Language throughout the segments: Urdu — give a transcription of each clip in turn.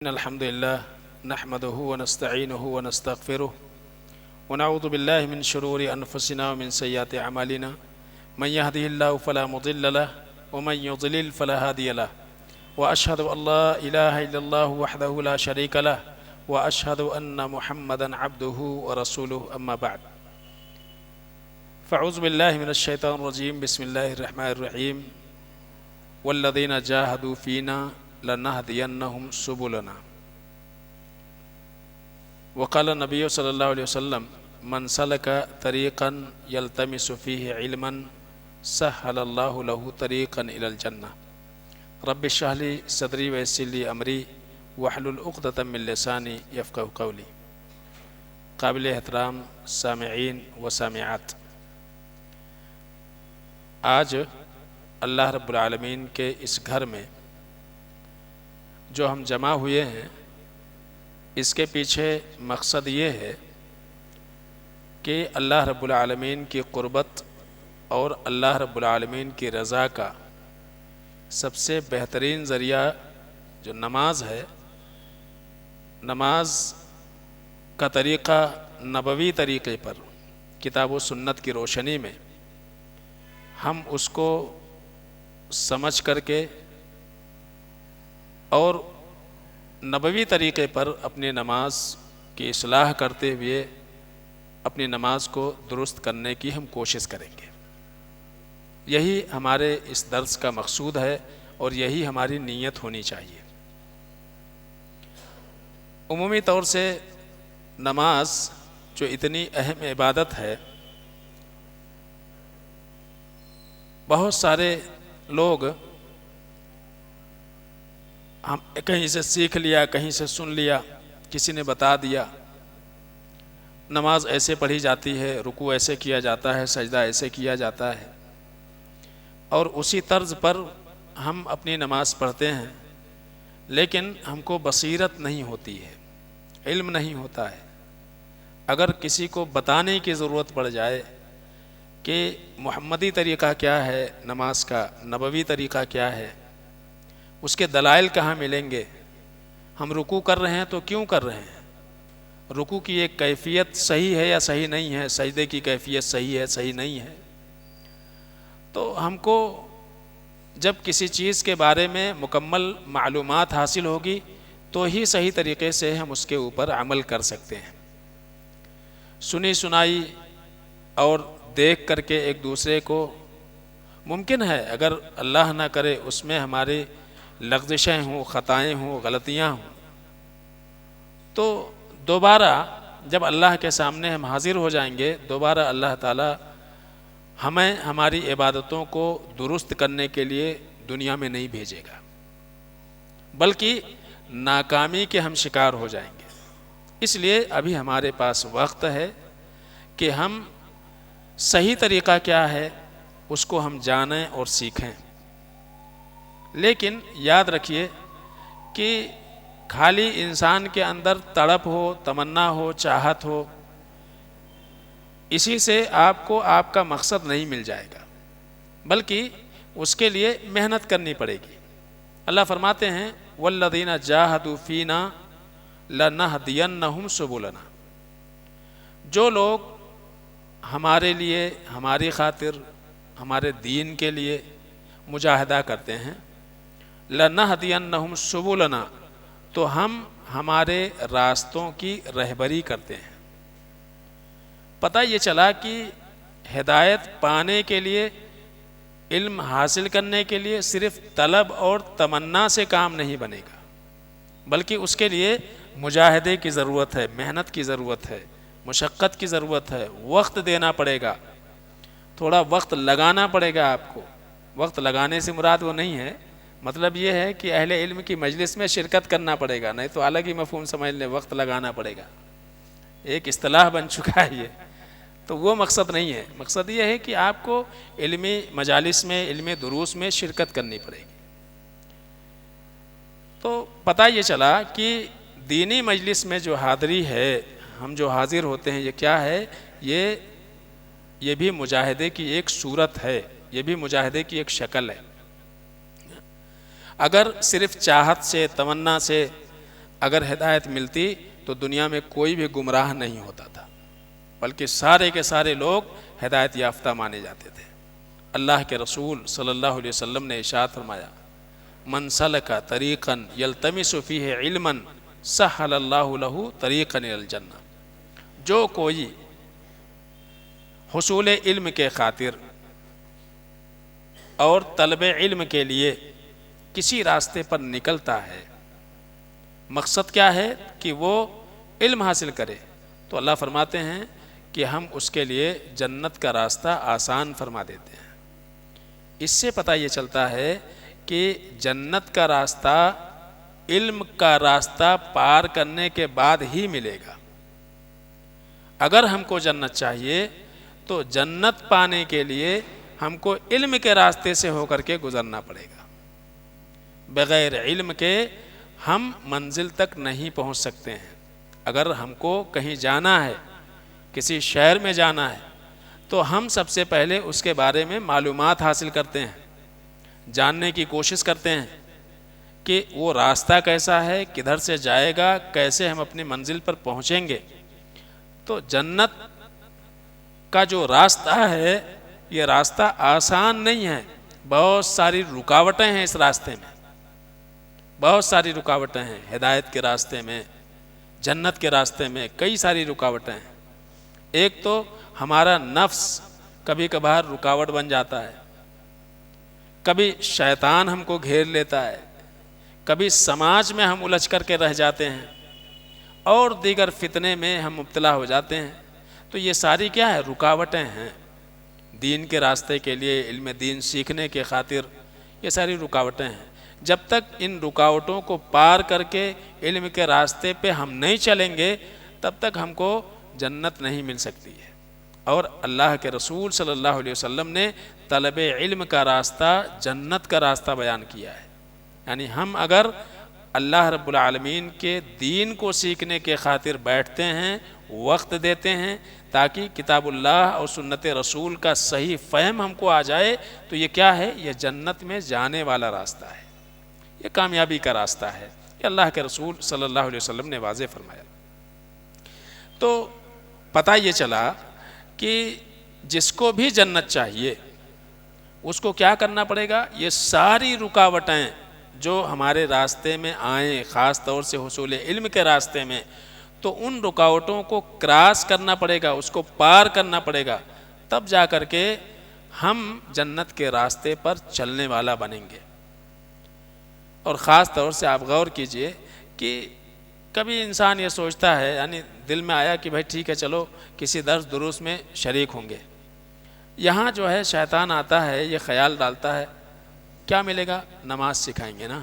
إن الحمد لله نحمده ونستعينه ونستغفره ونعوذ بالله من شرور أنفسنا ومن سيئات أعمالنا من يهده الله فلا مضل له ومن يضلل فلا هادي له وأشهد أن لا إله إلا الله وحده لا شريك له وأشهد أن محمدا عبده ورسوله أما بعد فأعوذ بالله من الشيطان الرجيم بسم الله الرحمن الرحيم والذين جاهدوا فينا لنهدينهم سبلنا وقال النبي صلى الله عليه وسلم من سلك طريقا يلتمس فيه علما سهل الله له طريقا إلى الجنة رب اشرح لي صدري ويسر لي أمري واحلل عقدة من لساني يفقهوا قولي. قابل احترام سامعین و سامعات، آج اللہ رب العالمین کے اس گھر میں جو ہم جمع ہوئے ہیں، اس کے پیچھے مقصد یہ ہے کہ اللہ رب العالمین کی قربت اور اللہ رب العالمین کی رضا کا سب سے بہترین ذریعہ جو نماز ہے، نماز کا طریقہ نبوی طریقے پر کتاب و سنت کی روشنی میں ہم اس کو سمجھ کر کے اور نبوی طریقے پر اپنی نماز کی اصلاح کرتے ہوئے اپنی نماز کو درست کرنے کی ہم کوشش کریں گے. یہی ہمارے اس درس کا مقصود ہے اور یہی ہماری نیت ہونی چاہیے. عمومی طور سے نماز جو اتنی اہم عبادت ہے، بہت سارے لوگ ہم کہیں سے سیکھ لیا، کہیں سے سن لیا، کسی نے بتا دیا نماز ایسے پڑھی جاتی ہے، رکوع ایسے کیا جاتا ہے، سجدہ ایسے کیا جاتا ہے، اور اسی طرز پر ہم اپنی نماز پڑھتے ہیں، لیکن ہم کو بصیرت نہیں ہوتی ہے، علم نہیں ہوتا ہے. اگر کسی کو بتانے کی ضرورت پڑ جائے کہ محمدی طریقہ کیا ہے نماز کا، نبوی طریقہ کیا ہے، اس کے دلائل کہاں ملیں گے، ہم رکوع کر رہے ہیں تو کیوں کر رہے ہیں، رکوع کی ایک کیفیت صحیح ہے یا صحیح نہیں ہے، سجدے کی کیفیت صحیح ہے صحیح نہیں ہے، تو ہم کو جب کسی چیز کے بارے میں مکمل معلومات حاصل ہوگی تو ہی صحیح طریقے سے ہم اس کے اوپر عمل کر سکتے ہیں. سنی سنائی اور دیکھ کر کے ایک دوسرے کو ممکن ہے اگر اللہ نہ کرے اس میں ہماری لغزشیں ہوں، خطائیں ہوں، غلطیاں ہوں، تو دوبارہ جب اللہ کے سامنے ہم حاضر ہو جائیں گے، دوبارہ اللہ تعالی ہمیں ہماری عبادتوں کو درست کرنے کے لیے دنیا میں نہیں بھیجے گا، بلکہ ناکامی کے ہم شکار ہو جائیں گے. اس لیے ابھی ہمارے پاس وقت ہے کہ ہم صحیح طریقہ کیا ہے اس کو ہم جانیں اور سیکھیں. لیکن یاد رکھیے کہ خالی انسان کے اندر تڑپ ہو، تمنا ہو، چاہت ہو، اسی سے آپ کو آپ کا مقصد نہیں مل جائے گا، بلکہ اس کے لیے محنت کرنی پڑے گی. اللہ فرماتے ہیں والذین جاہدوا فینا لنہدینہم سبلنا، جو لوگ ہمارے لیے، ہماری خاطر، ہمارے دین کے لیے مجاہدہ کرتے ہیں، لنہدینہم سبلنا، تو ہم ہمارے راستوں کی رہبری کرتے ہیں. پتہ یہ چلا کہ ہدایت پانے کے لیے، علم حاصل کرنے کے لیے صرف طلب اور تمنا سے کام نہیں بنے گا، بلکہ اس کے لیے مجاہدے کی ضرورت ہے، محنت کی ضرورت ہے، مشقت کی ضرورت ہے، وقت دینا پڑے گا، تھوڑا وقت لگانا پڑے گا آپ کو. وقت لگانے سے مراد وہ نہیں ہے، مطلب یہ ہے کہ اہل علم کی مجلس میں شرکت کرنا پڑے گا، نہیں تو الگ ہی مفہوم سمجھ لیں، وقت لگانا پڑے گا، ایک اصطلاح بن چکا ہے یہ، تو وہ مقصد نہیں ہے. مقصد یہ ہے کہ آپ کو علمی مجالس میں، علمی دروس میں شرکت کرنی پڑے گی. تو پتہ یہ چلا کہ دینی مجلس میں جو حاضری ہے، ہم جو حاضر ہوتے ہیں، یہ کیا ہے، یہ بھی مجاہدے کی ایک صورت ہے، یہ بھی مجاہدے کی ایک شکل ہے. اگر صرف چاہت سے، تمنا سے اگر ہدایت ملتی تو دنیا میں کوئی بھی گمراہ نہیں ہوتا تھا، بلکہ سارے کے سارے لوگ ہدایت یافتہ مانے جاتے تھے۔ اللہ کے رسول صلی اللہ علیہ وسلم نے ارشاد فرمایا، من سلک طریقا یلتمس فیہ علما سہل اللہ لہ طریقا الی الجنہ، جو کوئی حصول علم کے خاطر اور طلب علم کے لیے کسی راستے پر نکلتا ہے، مقصد کیا ہے کہ وہ علم حاصل کرے، تو اللہ فرماتے ہیں کہ ہم اس کے لیے جنت کا راستہ آسان فرما دیتے ہیں۔ اس سے پتہ یہ چلتا ہے کہ جنت کا راستہ علم کا راستہ پار کرنے کے بعد ہی ملے گا۔ اگر ہم کو جنت چاہیے تو جنت پانے کے لیے ہم کو علم کے راستے سے ہو کر کے گزرنا پڑے گا۔ بغیر علم کے ہم منزل تک نہیں پہنچ سکتے ہیں۔ اگر ہم کو کہیں جانا ہے، کسی شہر میں جانا ہے، تو ہم سب سے پہلے اس کے بارے میں معلومات حاصل کرتے ہیں، جاننے کی کوشش کرتے ہیں کہ وہ راستہ کیسا ہے، کدھر سے جائے گا، کیسے ہم اپنی منزل پر پہنچیں گے۔ تو جنت کا جو راستہ ہے، یہ راستہ آسان نہیں ہے، بہت ساری رکاوٹیں ہیں اس راستے میں، بہت ساری رکاوٹیں ہیں۔ ہدایت کے راستے میں، جنت کے راستے میں کئی ساری رکاوٹیں ہیں۔ ایک تو ہمارا نفس کبھی کبھار رکاوٹ بن جاتا ہے، کبھی شیطان ہم کو گھیر لیتا ہے، کبھی سماج میں ہم الجھ کر کے رہ جاتے ہیں، اور دیگر فتنے میں ہم مبتلا ہو جاتے ہیں۔ تو یہ ساری کیا ہے؟ رکاوٹیں ہیں دین کے راستے کے لیے، علم دین سیکھنے کے خاطر، یہ ساری رکاوٹیں ہیں۔ جب تک ان رکاوٹوں کو پار کر کے علم کے راستے پہ ہم نہیں چلیں گے، تب تک ہم کو جنت نہیں مل سکتی ہے۔ اور اللہ کے رسول صلی اللہ علیہ وسلم نے طلب علم کا راستہ جنت کا راستہ بیان کیا ہے۔ یعنی ہم اگر اللہ رب العالمین کے دین کو سیکھنے کے خاطر بیٹھتے ہیں، وقت دیتے ہیں تاکہ کتاب اللہ اور سنت رسول کا صحیح فہم ہم کو آ جائے، تو یہ کیا ہے؟ یہ جنت میں جانے والا راستہ ہے، یہ کامیابی کا راستہ ہے۔ یہ اللہ کے رسول صلی اللہ علیہ وسلم نے واضح فرمایا۔ تو پتہ یہ چلا کہ جس کو بھی جنت چاہیے اس کو کیا کرنا پڑے گا؟ یہ ساری رکاوٹیں جو ہمارے راستے میں آئیں، خاص طور سے حصول علم کے راستے میں، تو ان رکاوٹوں کو کراس کرنا پڑے گا، اس کو پار کرنا پڑے گا، تب جا کر کے ہم جنت کے راستے پر چلنے والا بنیں گے۔ اور خاص طور سے آپ غور کیجئے کہ کبھی انسان یہ سوچتا ہے، یعنی دل میں آیا کہ بھائی ٹھیک ہے چلو کسی درس دروس میں شریک ہوں گے، یہاں جو ہے شیطان آتا ہے، یہ خیال ڈالتا ہے کیا ملے گا؟ نماز سکھائیں گے نا،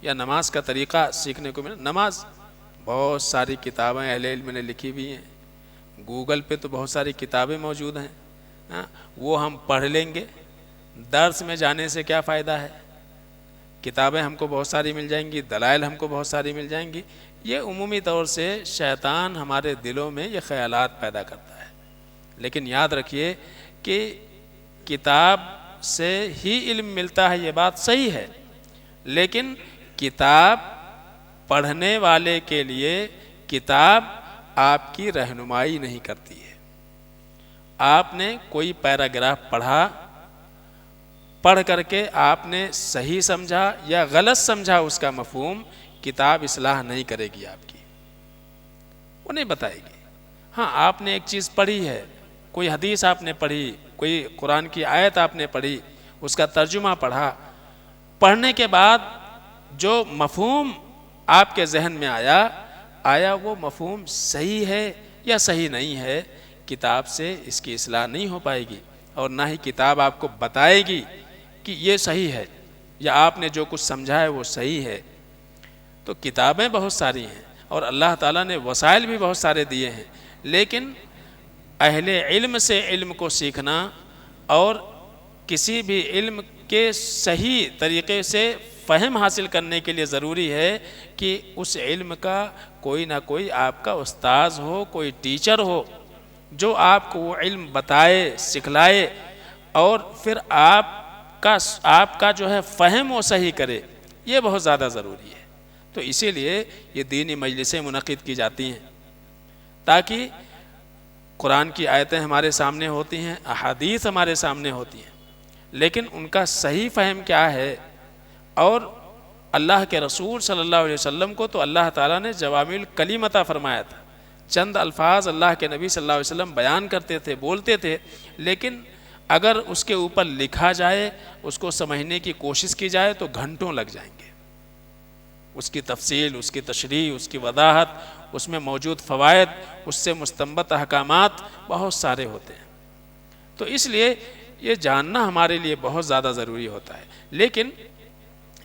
یا نماز کا طریقہ سیکھنے کو ملے۔ نماز بہت ساری کتابیں اہل علم نے لکھی ہوئی ہیں، گوگل پہ تو بہت ساری کتابیں موجود ہیں، وہ ہم پڑھ لیں گے، درس میں جانے سے کیا فائدہ ہے؟ کتابیں ہم کو بہت ساری مل جائیں گی، دلائل ہم کو بہت ساری مل جائیں گی۔ یہ عمومی طور سے شیطان ہمارے دلوں میں یہ خیالات پیدا کرتا ہے۔ لیکن یاد رکھیے کہ کتاب سے ہی علم ملتا ہے، یہ بات صحیح ہے، لیکن کتاب پڑھنے والے کے لیے کتاب آپ کی رہنمائی نہیں کرتی ہے۔ آپ نے کوئی پیراگراف پڑھا، پڑھ کر کے آپ نے صحیح سمجھا یا غلط سمجھا اس کا مفہوم، کتاب اصلاح نہیں کرے گی آپ کی، وہ نہیں بتائے گی۔ ہاں آپ نے ایک چیز پڑھی ہے، کوئی حدیث آپ نے پڑھی، کوئی قرآن کی آیت آپ نے پڑھی، اس کا ترجمہ پڑھا، پڑھنے کے بعد جو مفہوم آپ کے ذہن میں آیا وہ مفہوم صحیح ہے یا صحیح نہیں ہے، کتاب سے اس کی اصلاح نہیں ہو پائے گی، اور نہ ہی کتاب آپ کو بتائے گی کہ یہ صحیح ہے یا آپ نے جو کچھ سمجھا ہے وہ صحیح ہے۔ تو کتابیں بہت ساری ہیں اور اللہ تعالیٰ نے وسائل بھی بہت سارے دیے ہیں، لیکن اہل علم سے علم کو سیکھنا اور کسی بھی علم کے صحیح طریقے سے فہم حاصل کرنے کے لیے ضروری ہے کہ اس علم کا کوئی نہ کوئی آپ کا استاذ ہو، کوئی ٹیچر ہو جو آپ کو وہ علم بتائے، سکھلائے، اور پھر آپ کا جو ہے فہم وہ صحیح کرے، یہ بہت زیادہ ضروری ہے۔ تو اسی لیے یہ دینی مجلسیں منعقد کی جاتی ہیں تاکہ قرآن کی آیتیں ہمارے سامنے ہوتی ہیں، احادیث ہمارے سامنے ہوتی ہیں، لیکن ان کا صحیح فہم کیا ہے. اور اللہ کے رسول صلی اللہ علیہ وسلم کو تو اللہ تعالیٰ نے جوامع الکلم عطا فرمایا تھا. چند الفاظ اللہ کے نبی صلی اللہ علیہ وسلم بیان کرتے تھے، بولتے تھے، لیکن اگر اس کے اوپر لکھا جائے، اس کو سمجھنے کی کوشش کی جائے تو گھنٹوں لگ جائیں گے. اس کی تفصیل، اس کی تشریح، اس کی وضاحت، اس میں موجود فوائد، اس سے مستنبط احکامات بہت سارے ہوتے ہیں. تو اس لیے یہ جاننا ہمارے لیے بہت زیادہ ضروری ہوتا ہے. لیکن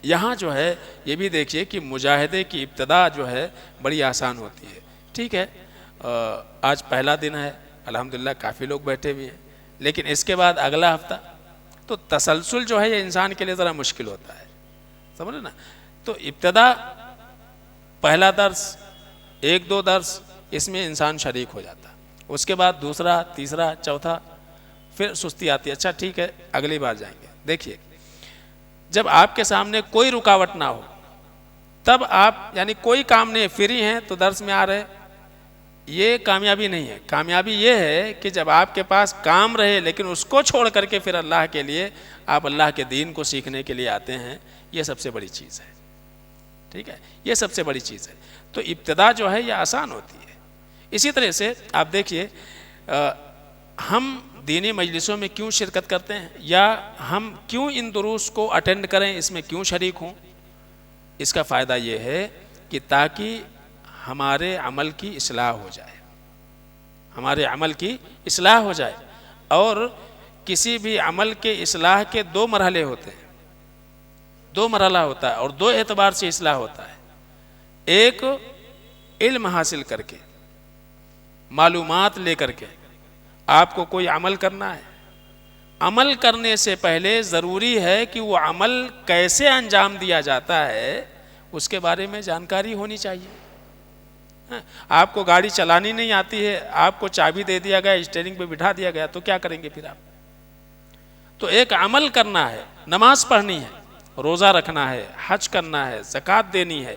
یہاں جو ہے یہ بھی دیکھیے کہ مجاہدے کی ابتدا جو ہے بڑی آسان ہوتی ہے. ٹھیک ہے، آج پہلا دن ہے، الحمدللہ کافی لوگ بیٹھے ہوئے ہیں، لیکن اس کے بعد اگلا ہفتہ تو تسلسل جو ہے یہ انسان کے لیے ذرا مشکل ہوتا ہے، سمجھے نا. تو ابتدا پہلا درس، ایک دو درس، اس میں انسان شریک ہو جاتا، اس کے بعد دوسرا، تیسرا، چوتھا، پھر سستی آتی ہے. اچھا ٹھیک ہے اگلی بار جائیں گے. دیکھیے جب آپ کے سامنے کوئی رکاوٹ نہ ہو تب آپ، یعنی کوئی کام نہیں، فری ہیں تو درس میں آ رہے، یہ کامیابی نہیں ہے. کامیابی یہ ہے کہ جب آپ کے پاس کام رہے لیکن اس کو چھوڑ کر کے پھر اللہ کے لیے آپ اللہ کے دین کو سیکھنے کے لیے آتے ہیں، یہ سب سے بڑی چیز ہے. ٹھیک ہے، یہ سب سے بڑی چیز ہے. تو ابتدا جو ہے یہ آسان ہوتی ہے. اسی طرح سے آپ دیکھیے ہم دینی مجلسوں میں کیوں شرکت کرتے ہیں، یا ہم کیوں ان دروس کو اٹینڈ کریں، اس میں کیوں شریک ہوں. اس کا فائدہ یہ ہے کہ تاکہ ہمارے عمل کی اصلاح ہو جائے، ہمارے عمل کی اصلاح ہو جائے. اور کسی بھی عمل کے اصلاح کے دو مرحلے ہوتے ہیں، دو مرحلہ ہوتا ہے، اور دو اعتبار سے اصلاح ہوتا ہے. ایک علم حاصل کر کے، معلومات لے کر کے آپ کو کوئی عمل کرنا ہے. عمل کرنے سے پہلے ضروری ہے کہ وہ عمل کیسے انجام دیا جاتا ہے اس کے بارے میں جانکاری ہونی چاہیے. آپ کو گاڑی چلانی نہیں آتی ہے، آپ کو چابی دے دیا گیا، اسٹیئرنگ پہ بٹھا دیا گیا، تو کیا کریں گے پھر آپ؟ تو ایک عمل کرنا ہے، نماز پڑھنی ہے، روزہ رکھنا ہے، حج کرنا ہے، زکوٰۃ دینی ہے،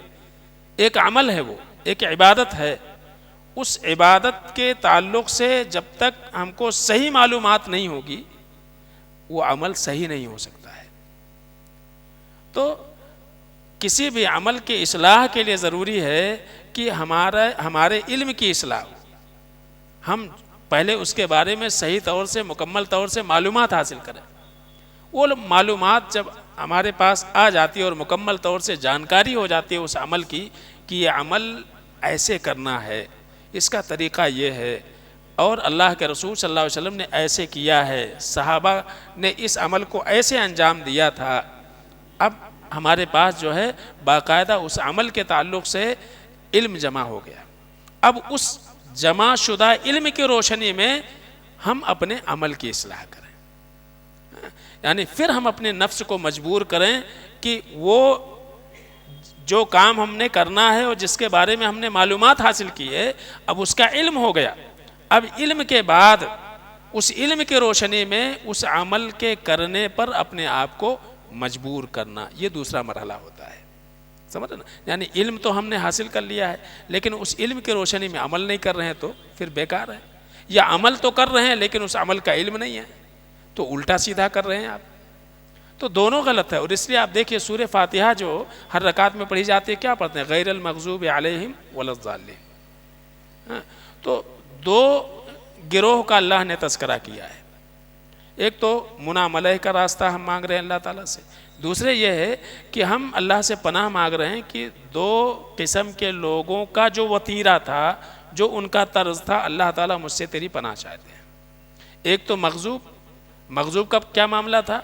ایک عمل ہے، وہ ایک عبادت ہے. اس عبادت کے تعلق سے جب تک ہم کو صحیح معلومات نہیں ہوگی وہ عمل صحیح نہیں ہو سکتا ہے. تو کسی بھی عمل کی اصلاح کے لیے ضروری ہے کہ ہمارے علم کی اصلاح ہو. ہم پہلے اس کے بارے میں صحیح طور سے، مکمل طور سے معلومات حاصل کریں. وہ معلومات جب ہمارے پاس آ جاتی ہے اور مکمل طور سے جانکاری ہو جاتی ہے اس عمل کی کہ یہ عمل ایسے کرنا ہے، اس کا طریقہ یہ ہے، اور اللہ کے رسول صلی اللہ علیہ وسلم نے ایسے کیا ہے، صحابہ نے اس عمل کو ایسے انجام دیا تھا. اب ہمارے پاس جو ہے باقاعدہ اس عمل کے تعلق سے علم جمع ہو گیا. اب اس جمع شدہ علم کی روشنی میں ہم اپنے عمل کی اصلاح کریں، یعنی پھر ہم اپنے نفس کو مجبور کریں کہ وہ جو کام ہم نے کرنا ہے اور جس کے بارے میں ہم نے معلومات حاصل کی ہے، اب اس کا علم ہو گیا. اب علم کے بعد اس علم کی روشنی میں اس عمل کے کرنے پر اپنے آپ کو مجبور کرنا، یہ دوسرا مرحلہ ہوتا ہے. سمجھ نا، یعنی علم تو ہم نے حاصل کر لیا ہے لیکن اس علم کی روشنی میں عمل نہیں کر رہے ہیں تو پھر بیکار ہے. یا عمل تو کر رہے ہیں لیکن اس عمل کا علم نہیں ہے تو الٹا سیدھا کر رہے ہیں آپ. تو دونوں غلط ہے. اور اس لیے آپ دیکھیے سورہ فاتحہ جو ہر رکعت میں پڑھی جاتی ہے کیا پڑھتے ہیں؟ غیر المغضوب علیہم ولا الضالین. تو دو گروہ کا اللہ نے تذکرہ کیا ہے. ایک تو مناملہ کا راستہ ہم مانگ رہے ہیں اللہ تعالیٰ سے، دوسرے یہ ہے کہ ہم اللہ سے پناہ مانگ رہے ہیں کہ دو قسم کے لوگوں کا جو وتیرہ تھا، جو ان کا طرز تھا، اللہ تعالیٰ مجھ سے تیری پناہ چاہتے ہیں. ایک تو مغضوب کا کیا معاملہ تھا؟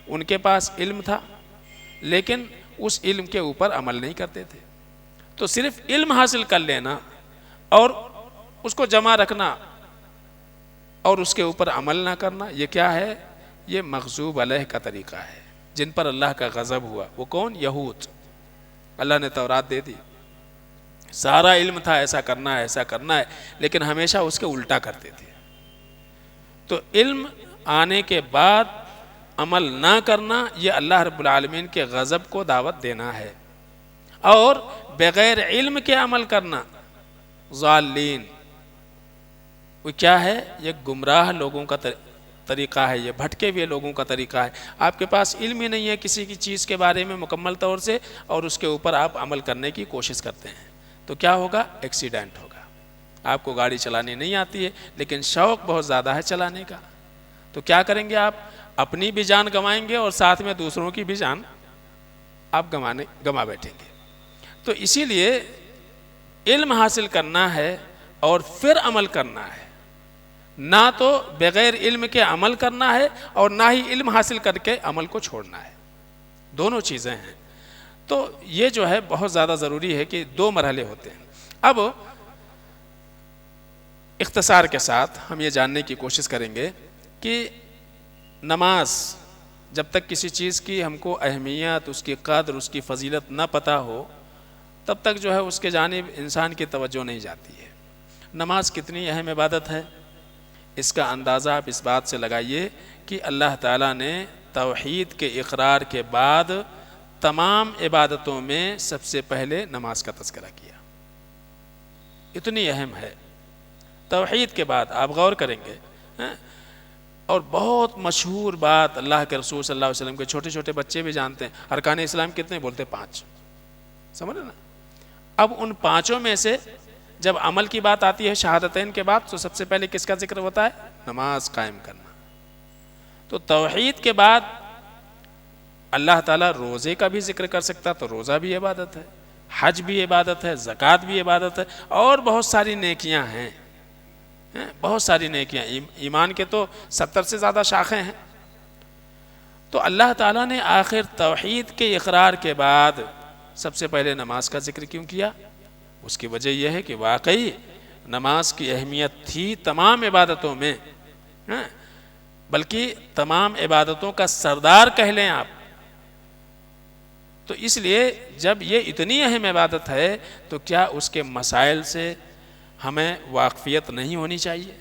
ان کے پاس علم تھا لیکن اس علم کے اوپر عمل نہیں کرتے تھے. تو صرف علم حاصل کر لینا اور اس کو جمع رکھنا اور اس کے اوپر عمل نہ کرنا، یہ کیا ہے؟ یہ مغضوب علیہ کا طریقہ ہے، جن پر اللہ کا غضب ہوا. وہ کون؟ یہود. اللہ نے تورات دے دی، سارا علم تھا ایسا کرنا ہے ایسا کرنا ہے، لیکن ہمیشہ اس کے الٹا کرتے تھے. تو علم آنے کے بعد عمل نہ کرنا، یہ اللہ رب العالمین کے غضب کو دعوت دینا ہے. اور بغیر علم کے عمل کرنا ضالین، وہ کیا ہے؟ یہ گمراہ لوگوں کا طریقہ ہے، یہ بھٹکے ہوئے لوگوں کا طریقہ ہے۔ آپ کے پاس علم ہی نہیں ہے کسی کی چیز کے بارے میں مکمل طور سے، اور اس کے اوپر آپ عمل کرنے کی کوشش کرتے ہیں، تو کیا ہوگا؟ ایکسیڈنٹ ہوگا۔ آپ کو گاڑی چلانی نہیں آتی ہے لیکن شوق بہت زیادہ ہے چلانے کا، تو کیا کریں گے؟ آپ اپنی بھی جان گنوائیں گے اور ساتھ میں دوسروں کی بھی جان آپ گنوا بیٹھیں گے۔ تو اسی لیے علم حاصل کرنا ہے اور پھر عمل کرنا ہے، نہ تو بغیر علم کے عمل کرنا ہے اور نہ ہی علم حاصل کر کے عمل کو چھوڑنا ہے، دونوں چیزیں ہیں۔ تو یہ جو ہے بہت زیادہ ضروری ہے کہ دو مرحلے ہوتے ہیں۔ اب اختصار کے ساتھ ہم یہ جاننے کی کوشش کریں گے کہ نماز، جب تک کسی چیز کی ہم کو اہمیت، اس کی قدر، اس کی فضیلت نہ پتہ ہو، تب تک جو ہے اس کے جانب انسان کی توجہ نہیں جاتی ہے۔ نماز کتنی اہم عبادت ہے، اس کا اندازہ آپ اس بات سے لگائیے کہ اللہ تعالیٰ نے توحید کے اقرار کے بعد تمام عبادتوں میں سب سے پہلے نماز کا تذکرہ کیا، اتنی اہم ہے توحید کے بعد۔ آپ غور کریں گے، اور بہت مشہور بات اللہ کے رسول صلی اللہ علیہ وسلم کے چھوٹے چھوٹے بچے بھی جانتے ہیں، ارکان اسلام کتنے بولتے؟ 5، سمجھ رہے نا؟ اب ان 5 میں سے جب عمل کی بات آتی ہے شہادتین کے بعد، تو سب سے پہلے کس کا ذکر ہوتا ہے؟ نماز قائم کرنا۔ تو توحید کے بعد اللہ تعالیٰ روزے کا بھی ذکر کر سکتا، تو روزہ بھی عبادت ہے، حج بھی عبادت ہے، زکوٰۃ بھی عبادت ہے، اور بہت ساری نیکیاں ہیں، بہت ساری نیکیاں۔ ایمان کے تو 70 سے زیادہ شاخیں ہیں۔ تو اللہ تعالیٰ نے آخر توحید کے اقرار کے بعد سب سے پہلے نماز کا ذکر کیوں کیا؟ اس کی وجہ یہ ہے کہ واقعی نماز کی اہمیت تھی تمام عبادتوں میں، بلکہ تمام عبادتوں کا سردار کہہ لیں آپ۔ تو اس لیے جب یہ اتنی اہم عبادت ہے تو کیا اس کے مسائل سے ہمیں واقفیت نہیں ہونی چاہیے؟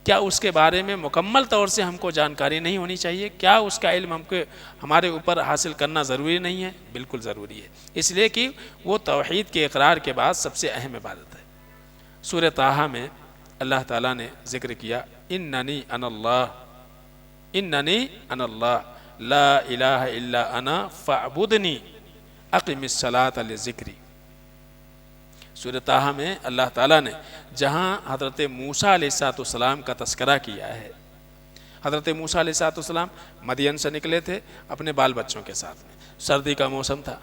کیا اس کے بارے میں مکمل طور سے ہم کو جانکاری نہیں ہونی چاہیے؟ کیا اس کا علم ہمارے اوپر حاصل کرنا ضروری نہیں ہے؟ بالکل ضروری ہے، اس لیے کہ وہ توحید کے اقرار کے بعد سب سے اہم عبادت ہے۔ سورہ طٰہٰ میں اللہ تعالیٰ نے ذکر کیا، اننی انا اللہ، اننی انا اللہ لا الہ الا انا فاعبدنی اقم الصلاۃ لذکری۔ سورہ طٰہٰ میں اللہ تعالیٰ نے جہاں حضرت موسیٰ علیہ السلام کا تذکرہ کیا ہے، حضرت موسیٰ علیہ السلام مدین سے نکلے تھے اپنے بال بچوں کے ساتھ میں، سردی کا موسم تھا،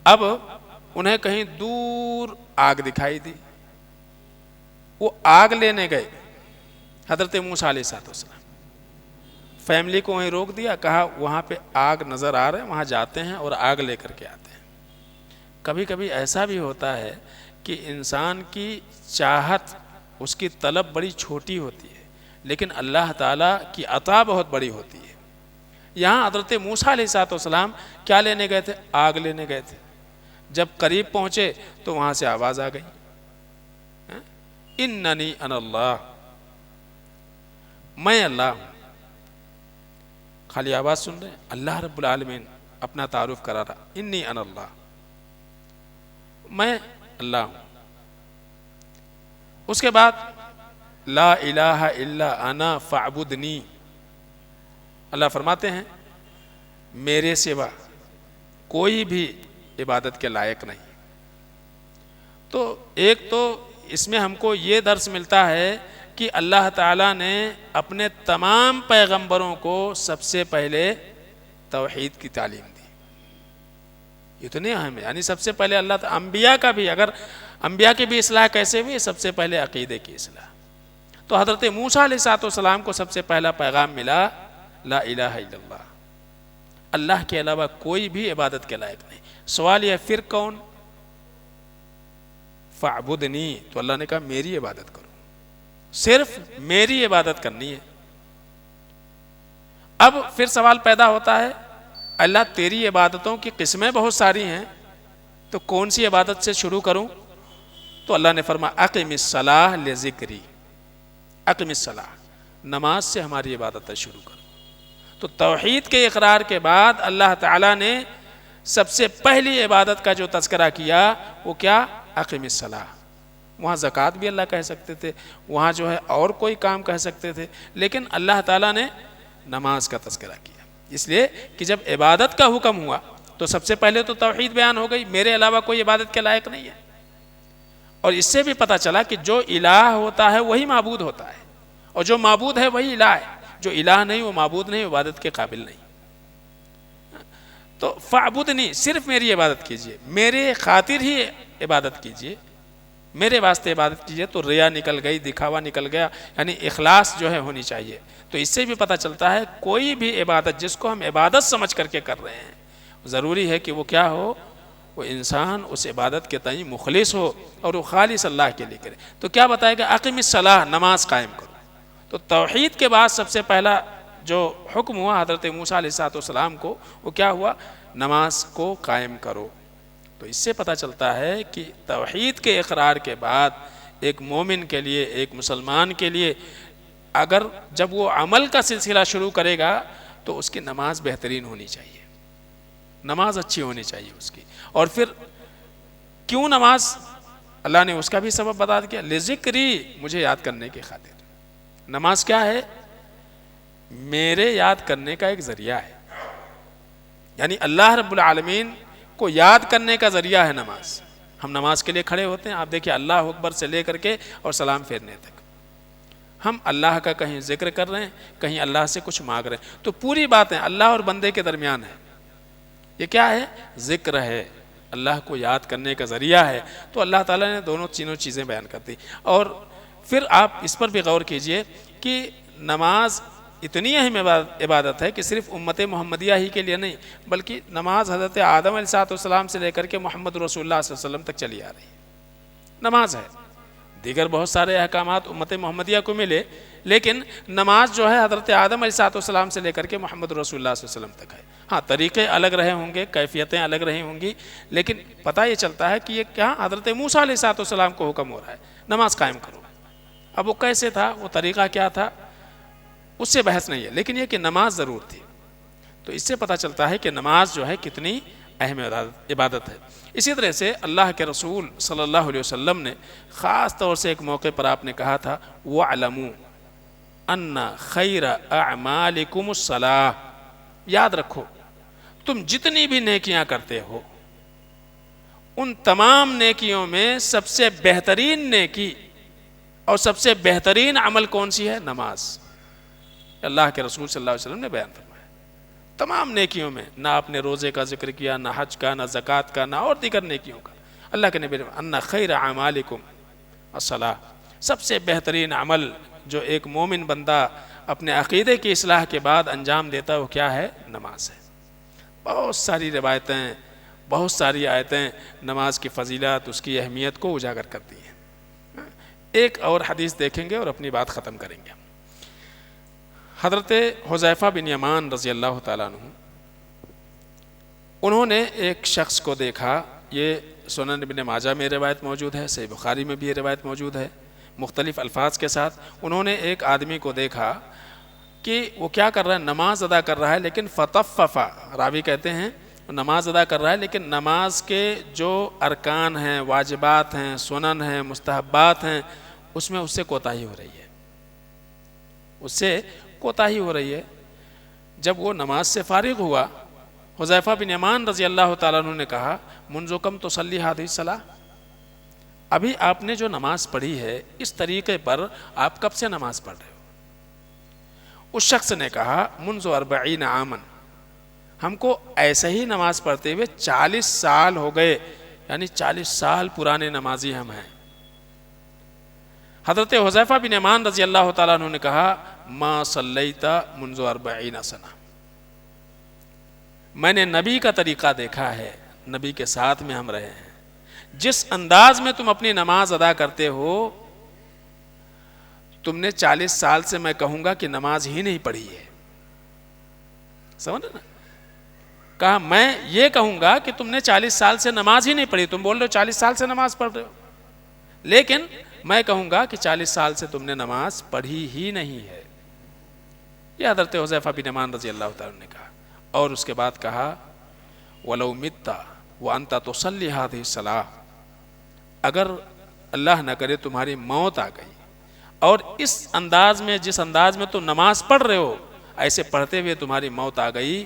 اب انہیں کہیں دور آگ دکھائی دی، وہ آگ لینے گئے حضرت موسیٰ علیہ السلام، فیملی کو وہیں روک دیا، کہا وہاں پہ آگ نظر آ رہے ہیں، وہاں جاتے ہیں اور آگ لے کر کے آتے ہیں۔ کبھی کبھی ایسا بھی ہوتا ہے کہ انسان کی چاہت، اس کی طلب بڑی چھوٹی ہوتی ہے، لیکن اللہ تعالیٰ کی عطا بہت بڑی ہوتی ہے۔ یہاں حضرت موسیٰ علیہ السلام کیا لینے گئے تھے؟ آگ لینے گئے تھے۔ جب قریب پہنچے تو وہاں سے آواز آ گئی، اننی انا اللہ، میں اللہ ہوں۔ خالی آواز سن رہے ہیں؟ اللہ رب العالمین اپنا تعارف کرا رہا، انی انا اللہ، میں اللہ ہوں۔ اس کے بعد لا الہ الا انا فاعبدنی، اللہ فرماتے ہیں میرے سوا کوئی بھی عبادت کے لائق نہیں۔ تو ایک تو اس میں ہم کو یہ درس ملتا ہے کہ اللہ تعالیٰ نے اپنے تمام پیغمبروں کو سب سے پہلے توحید کی تعلیم دی، اتنے اہم ہے، یعنی سب سے پہلے اللہ تعالیٰ انبیاء کا بھی، اگر انبیاء کی بھی اصلاح کیسے ہوئی؟ سب سے پہلے عقیدے کی اصلاح۔ تو حضرت موسیٰ علیہ السلام کو سب سے پہلا پیغام ملا لا الہ الا اللہ، اللہ کے علاوہ کوئی بھی عبادت کے لائق نہیں۔ سوال یہ پھر کون؟ فاعبدنی، تو اللہ نے کہا میری عبادت کرو، صرف میری عبادت کرنی ہے۔ اب پھر سوال پیدا ہوتا ہے اللہ تیری عبادتوں کی قسمیں بہت ساری ہیں، تو کون سی عبادت سے شروع کروں؟ تو اللہ نے فرمایا اقم الصلاۃ لذکری، اقم الصلاۃ، نماز سے ہماری عبادت شروع کرو۔ تو توحید کے اقرار کے بعد اللہ تعالیٰ نے سب سے پہلی عبادت کا جو تذکرہ کیا وہ کیا؟ اقیم الصلاۃ۔ وہاں زکوٰۃ بھی اللہ کہہ سکتے تھے، وہاں جو ہے اور کوئی کام کہہ سکتے تھے، لیکن اللہ تعالیٰ نے نماز کا تذکرہ کیا، اس لیے کہ جب عبادت کا حکم ہوا تو سب سے پہلے تو توحید بیان ہو گئی، میرے علاوہ کوئی عبادت کے لائق نہیں ہے۔ اور اس سے بھی پتہ چلا کہ جو الہ ہوتا ہے وہی معبود ہوتا ہے، اور جو معبود ہے وہی الہ ہے، جو الہ نہیں وہ معبود نہیں، عبادت کے قابل نہیں۔ تو فاعبدنی، صرف میری عبادت کیجئے، میرے خاطر ہی عبادت کیجئے، میرے واسطے عبادت کیجئے۔ تو ریا نکل گئی، دکھاوا نکل گیا، یعنی اخلاص جو ہے ہونی چاہیے۔ تو اس سے بھی پتہ چلتا ہے کوئی بھی عبادت جس کو ہم عبادت سمجھ کر کے کر رہے ہیں، ضروری ہے کہ وہ کیا ہو؟ وہ انسان اس عبادت کے تئیں مخلص ہو اور وہ خالص اللہ کے لیے کرے۔ تو کیا بتائے گا؟ اقیم الصلاۃ، نماز قائم کرو۔ تو توحید کے بعد سب سے پہلا جو حکم ہوا حضرت موسیٰ علیہ السلام کو، وہ کیا ہوا؟ نماز کو قائم کرو۔ تو اس سے پتہ چلتا ہے کہ توحید کے اقرار کے بعد ایک مومن کے لیے، ایک مسلمان کے لیے، اگر جب وہ عمل کا سلسلہ شروع کرے گا تو اس کی نماز بہترین ہونی چاہیے، نماز اچھی ہونی چاہیے اس کی۔ اور پھر کیوں نماز؟ اللہ نے اس کا بھی سبب بتا دیا، لذکری، مجھے یاد کرنے کی خاطر۔ نماز کیا ہے؟ میرے یاد کرنے کا ایک ذریعہ ہے، یعنی اللہ رب العالمین کو یاد کرنے کا ذریعہ ہے نماز۔ ہم نماز کے لیے کھڑے ہوتے ہیں، آپ دیکھیں اللہ اکبر سے لے کر کے اور سلام پھیرنے تک ہم اللہ کا کہیں ذکر کر رہے ہیں، کہیں اللہ سے کچھ مانگ رہے ہیں۔ تو پوری باتیں اللہ اور بندے کے درمیان ہے۔ یہ کیا ہے؟ ذکر ہے، اللہ کو یاد کرنے کا ذریعہ ہے۔ تو اللہ تعالیٰ نے تینوں چیزیں بیان کر دی۔ اور پھر آپ اس پر بھی غور کیجئے کہ نماز اتنی اہم عبادت ہے کہ صرف امت محمدیہ ہی کے لیے نہیں، بلکہ نماز حضرت آدم علیہ السلام سے لے کر کے محمد رسول اللہ صلی اللہ علیہ وسلم تک چلی آ رہی ہے۔ نماز ہے، دیگر بہت سارے احکامات امت محمدیہ کو ملے، لیکن نماز جو ہے حضرت آدم علیہ السلام سے لے کر کے محمد رسول اللہ صلی اللہ علیہ وسلم تک ہے۔ ہاں، طریقے الگ رہے ہوں گے، کیفیتیں الگ رہی ہوں گی، لیکن پتہ یہ چلتا ہے کہ یہ کیا حضرت موسیٰ علیہ السلام کو حکم ہو رہا ہے، نماز قائم کرو۔ اب وہ کیسے تھا، وہ طریقہ کیا تھا، اس سے بحث نہیں ہے، لیکن یہ کہ نماز ضرور تھی۔ تو اس سے پتہ چلتا ہے کہ نماز جو ہے کتنی اہم عبادت ہے۔ اسی طرح سے اللہ کے رسول صلی اللہ علیہ وسلم نے خاص طور سے ایک موقع پر آپ نے کہا تھا، وَاعْلَمُوا أَنَّ خَيْرَ أَعْمَالِكُمُ الصَّلَاةُ، یاد رکھو تم جتنی بھی نیکیاں کرتے ہو، ان تمام نیکیوں میں سب سے بہترین نیکی اور سب سے بہترین عمل کون سی ہے؟ نماز۔ اللہ کے رسول صلی اللہ علیہ وسلم نے بیان فرمایا۔ تمام نیکیوں میں، نہ آپ نے روزے کا ذکر کیا، نہ حج کا، نہ زکوٰۃ کا، نہ اور دیگر نیکیوں کا۔ اللہ کے نبی نے ان خیر اعمالکم الصلاۃ، سب سے بہترین عمل جو ایک مومن بندہ اپنے عقیدے کی اصلاح کے بعد انجام دیتا ہے وہ کیا ہے؟ نماز ہے۔ بہت ساری روایتیں، بہت ساری آیتیں نماز کی فضیلت، اس کی اہمیت کو اجاگر کرتی ہیں۔ ایک اور حدیث دیکھیں گے اور اپنی بات ختم کریں گے۔ حضرت حذیفہ بن یمان رضی اللہ تعالیٰ عنہ، انہوں نے ایک شخص کو دیکھا، یہ سنن ابن ماجہ میں روایت موجود ہے، صحیح بخاری میں بھی یہ روایت موجود ہے مختلف الفاظ کے ساتھ۔ انہوں نے ایک آدمی کو دیکھا کہ وہ کیا کر رہا ہے؟ نماز ادا کر رہا ہے، لیکن فطففا، راوی کہتے ہیں نماز ادا کر رہا ہے، لیکن نماز کے جو ارکان ہیں، واجبات ہیں، سنن ہیں، مستحبات ہیں، اس میں اس سے کوتاہی ہو رہی ہے، اس سے کوتاہی ہو رہی ہے۔ جب وہ نماز سے فارغ ہوا، حذیفہ بن یمان رضی اللہ تعالیٰ عنہ نے کہا، منذ کم تصلی هذه الصلاۃ، ابھی آپ نے جو نماز پڑھی ہے اس طریقے پر آپ کب سے نماز پڑھ رہے ہو؟ اس شخص نے کہا، منذ 40 عاما، ہم کو ایسے ہی نماز پڑھتے ہوئے 40 سال ہو گئے، یعنی 40 سال پرانے نمازی ہم ہیں۔ حضرت حذیفہ بن یمان رضی اللہ تعالیٰ عنہ نے کہا، ما صلیت منذ 40 سنہ، میں نے نبی کا طریقہ دیکھا ہے، نبی کے ساتھ میں ہم رہے ہیں، جس انداز میں تم اپنی نماز ادا کرتے ہو، تم نے 40 سال سے میں کہوں گا کہ نماز ہی نہیں پڑھی ہے۔ سمجھ نا؟ کہا میں یہ کہوں گا کہ تم نے 40 سال سے نماز ہی نہیں پڑھی، تم بول رہے ہو 40 سال سے نماز پڑھ رہے ہو، لیکن میں کہوں گا کہ 40 سال سے تم نے نماز پڑھی ہی نہیں ہے۔ یہ حضرت حذیفہ بن یمان رضی اللہ تعالیٰ نے کہا، اور اس کے بعد کہا، ولو مت وانت تصلی هذه الصلاۃ، اگر اللہ نہ کرے تمہاری موت آ گئی اور اس انداز میں، جس انداز میں تم نماز پڑھ رہے ہو، ایسے پڑھتے ہوئے تمہاری موت آ گئی،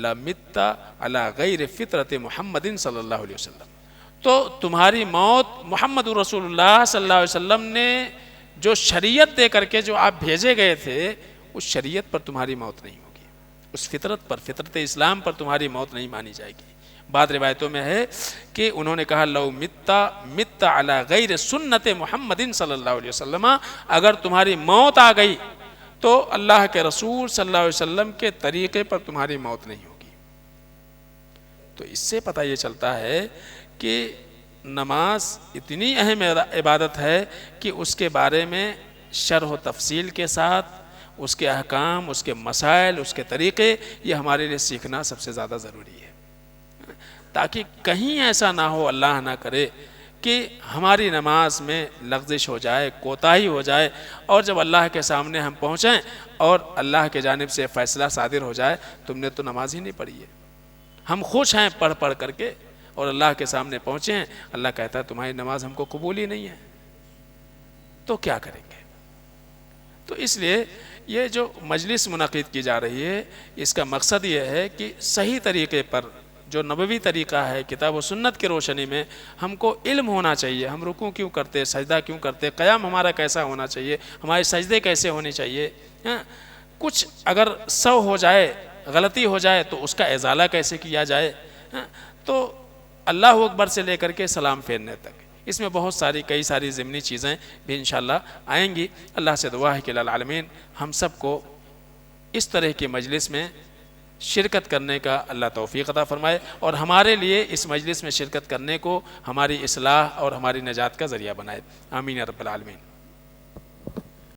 لمت علی غیر فطرت محمد صلی اللہ علیہ وسلم، تو تمہاری موت محمد رسول اللہ صلی اللہ علیہ وسلم نے جو شریعت دے کر کے جو آپ بھیجے گئے تھے، اس شریعت پر تمہاری موت نہیں ہوگی، اس فطرت پر، فطرت اسلام پر تمہاری موت نہیں مانی جائے گی۔ بعض روایتوں میں ہے کہ انہوں نے کہا لو مت علی غیر سنت محمد صلی اللہ علیہ وسلم، اگر تمہاری موت آ گئی تو اللہ کے رسول صلی اللہ علیہ وسلم کے طریقے پر تمہاری موت نہیں ہوگی۔ تو اس سے پتہ یہ چلتا ہے کہ نماز اتنی اہم عبادت ہے کہ اس کے بارے میں شرح و تفصیل کے ساتھ اس کے احکام، اس کے مسائل، اس کے طریقے، یہ ہمارے لیے سیکھنا سب سے زیادہ ضروری ہے، تاکہ کہیں ایسا نہ ہو، اللہ نہ کرے، کہ ہماری نماز میں لغزش ہو جائے، کوتاہی ہو جائے، اور جب اللہ کے سامنے ہم پہنچیں اور اللہ کے جانب سے فیصلہ صادر ہو جائے تم نے تو نماز ہی نہیں پڑھی ہے، ہم خوش ہیں پڑھ پڑھ کر کے، اور اللہ کے سامنے پہنچے ہیں، اللہ کہتا ہے تمہاری نماز ہم کو قبول ہی نہیں ہے، تو کیا کریں گے؟ تو اس لیے یہ جو مجلس منعقد کی جا رہی ہے، اس کا مقصد یہ ہے کہ صحیح طریقے پر جو نبوی طریقہ ہے کتاب و سنت کی روشنی میں ہم کو علم ہونا چاہیے، ہم رکوع کیوں کرتے، سجدہ کیوں کرتے، قیام ہمارا کیسا ہونا چاہیے، ہمارے سجدے کیسے ہونے چاہیے، کچھ اگر سو ہو جائے، غلطی ہو جائے تو اس کا ازالہ کیسے کیا جائے، تو اللہ اکبر سے لے کر کے سلام پھیرنے تک، اس میں بہت ساری کئی ساری ضمنی چیزیں بھی انشاءاللہ آئیں گی۔ اللہ سے دعا ہے کہ العالمین ہم سب کو اس طرح کی مجلس میں شرکت کرنے کا اللہ توفیق عطا فرمائے، اور ہمارے لیے اس مجلس میں شرکت کرنے کو ہماری اصلاح اور ہماری نجات کا ذریعہ بنائے، آمین یا رب العالمین۔